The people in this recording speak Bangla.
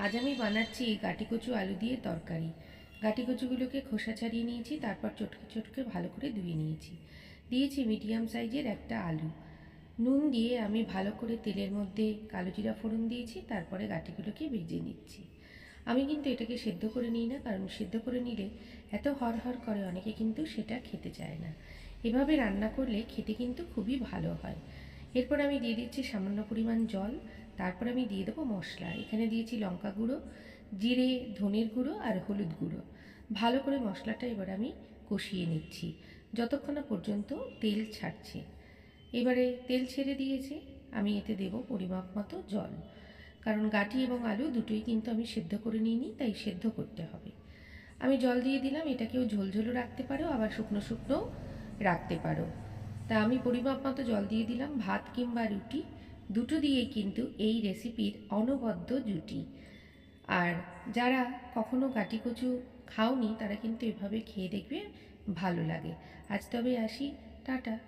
আজ আমি বানাচ্ছি গাটি কচু আলু দিয়ে তরকারি। গাটি কচুগুলোকে খোসা ছাড়িয়ে নিয়েছি, তারপর চটকে চটকে ভালো করে ধুয়ে নিয়েছি। দিয়েছি মিডিয়াম সাইজের একটা আলু। নুন দিয়ে আমি ভালো করে তেলের মধ্যে কালো জিরা ফোড়ন দিয়েছি, তারপরে গাটিগুলোকে ভেজে নিচ্ছি। আমি কিন্তু এটাকে সেদ্ধ করে নিই না, কারণ সেদ্ধ করে নিলে এত হড়হড় করে, অনেকে কিন্তু সেটা খেতে চায় না। এভাবে রান্না করলে খেতে কিন্তু খুবই ভালো হয়। এরপর আমি দিয়ে দিচ্ছি সামান্য পরিমাণ জল। তারপর আমি দিয়ে দেবো মশলা। এখানে দিয়েছি লঙ্কা গুঁড়ো, জিরে, ধনের গুঁড়ো আর হলুদ গুঁড়ো। ভালো করে মশলাটা এবার আমি কষিয়ে নিচ্ছি যতক্ষণ না পর্যন্ত তেল ছাড়ছে। এবারে তেল ছেড়ে দিয়েছে, আমি এতে দেব পরিমাপ মতো জল, কারণ গাটি এবং আলু দুটোই কিন্তু আমি সেদ্ধ করে নিইনি, তাই সেদ্ধ করতে হবে। আমি জল দিয়ে দিলাম। এটাকেও ঝোলঝোলও রাখতে পারো, আবার শুকনো শুকনোও রাখতে পারো। তা আমি পরিমাপ মতো জল দিয়ে দিলাম। ভাত কিংবা রুটি দুটো দিয়েই কিন্তু এই রেসিপির অনবদ্য জুটি। আর যারা কখনো গাটি কচু খাওনি, তারা কিন্তু এভাবে খেয়ে দেখবে, ভালো লাগে। আজ তবে আসি, টাটা।